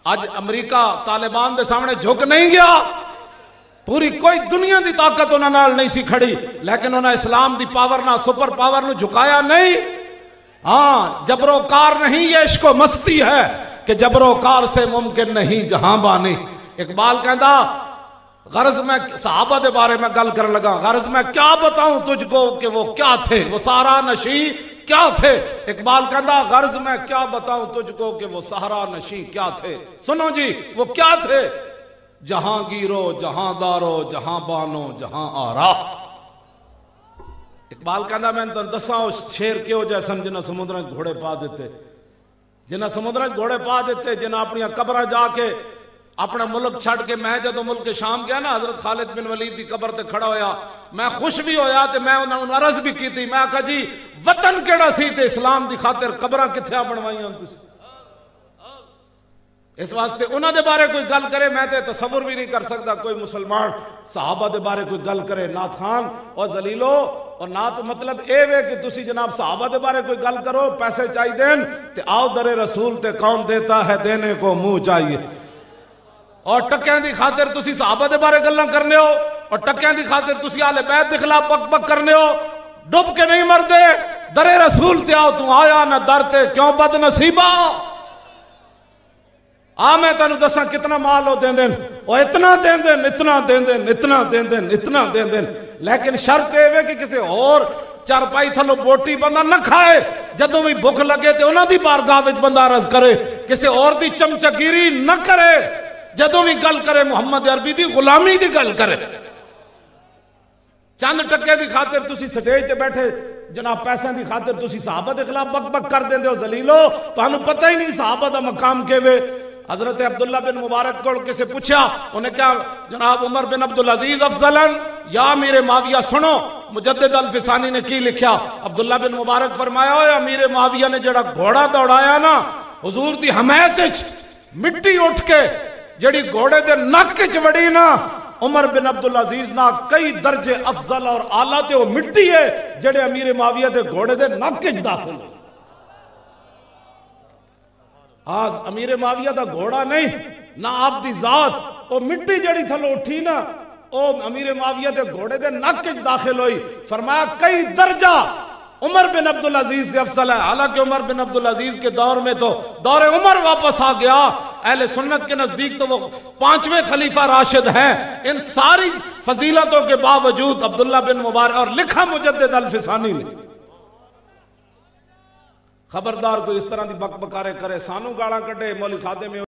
अज अमरीका तालिबान के सामने झुक नहीं गया, पूरी कोई दुनिया की ताकत उन्होंने नाल नहीं सी खड़ी, लेकिन उन्हें इस्लाम की पावर ना सुपर पावर न झुकाया नहीं। हाँ, जबरोकार नहीं, ये इश्को मस्ती है कि जबरोकार से मुमकिन नहीं जहां बानी। इकबाल कहता गर्ज में सहाबा के बारे में गल कर लगा, गर्ज में क्या बताऊं तुझको कि वो क्या थे, वो सारा नशी क्या थे। इकबाल कहता गर्ज में क्या बताऊं तुझको कि वो सहारा नशी क्या थे। सुनो जी, वो क्या थे? जहांगीरो जहांदारो जहां बानो जहां आरा। इकबाल कहता मैं तुम दसा उस शेर क्यों जैसन जिन्हें समुद्र घोड़े पा देते, जिन्हें समुद्र घोड़े पा देते, जिन्हें अपनी कब्र जाके अपना मुल्क छड़ के, मैं जो मुल्क के शाम गया ना, हजरत खालिद बिन वलीद की कब्र ते खड़ा होया, मैं खुश भी होया ते मैं उन्होंने अर्ज भी की थी, मैं आखा जी वतन केड़ा सी ते इस्लाम की खातिर कब्र कित्थे बनवाइयां तुसीं। इस वास्ते उन्होंने बारे कोई गल करे, मैं तो तसव्वुर भी नहीं कर सकता कोई मुसलमान सहाबा के बारे कोई गल करे। नाथ खान और जलीलो और नात मतलब ये वे कि तुसी जनाब सहाबा के बारे कोई गल करो, पैसे चाहिए ते आओ दरे रसूल ते कौन देता है देने को मुंह चाहिए। और टक्कियां की खातिर तुसी सहाबा के बारे गल्लां करने हो, और टक्कियां की खातिर तुसी आले बैत के खिलाफ बक बक करने हो। डुब के नहीं मरदे, दरे रसूल ते आओ, तू आया ना दर ते क्यों बदनसीबा। आ मैं तेन दसा कितना माल वो दें देन, और इतना दें देन, इतना दें देन, इतना दें देन, इतना दें देन, लेकिन शर्त यह कि किसी और चारपाई थलो बोटी बंदा न खाए, जदों भी भुख लगे तो उन्होंने बारगाह विच बंदा अर्ज करे, किसी और की चमचगिरी न करे, जदों भी गल करे मुहम्मद अरबी की गुलामी की गल करे। चंद टक्के की खातिर तुसी स्टेज ते बैठे जनाब पैसों की खातिर तुसी सहाबा के खिलाफ बक बक कर देंदे हो। जलीलो तुहानू पता ही नहीं सहाबा का मकाम केवे। हजरत अब्दुल्ला बिन मुबारक को किसी पूछा, उन्हें क्या जनाब उमर बिन अब्दुल अजीज अफजलन या अमीर माविया। सुनो मुजद्दिद अल फिसानी ने की लिखा। अब्दुल्ला बिन मुबारक फरमाया अमीर माविया ने जड़ा घोड़ा दौड़ाया ना, हुजूर की हमायत मिट्टी उठ के जड़ी घोड़े के नक च वड़ी ना, उमर बिन अब्दुल अजीज ना कई दर्जे अफजल और आला ते वो मिट्टी है जड़े अमीर माविया के घोड़े के नक च दाखिल। आज अमीर माविया का घोड़ा नहीं ना आपकी जात, वो मिट्टी जड़ी थलो उठी ना, वो अमीर माविया के घोड़े के नक च दाखिल हुई। फरमाया कई दर्जा उमर बिन अब्दुल अजीज से अफसल है। हालांकि उमर बिन अब्दुल अजीज के दौर में तो दौरे उमर वापस आ गया। अहले सुन्नत के नजदीक तो वो 5वें खलीफा राशिद हैं। इन सारी फजीलतों के बावजूद अब्दुल्ला बिन मुबारक, और लिखा मुजद्दिद अल फिसानी ने, खबरदार कोई इस तरह की बकबकारे करे, सानू गाला कटे, मौली खादे में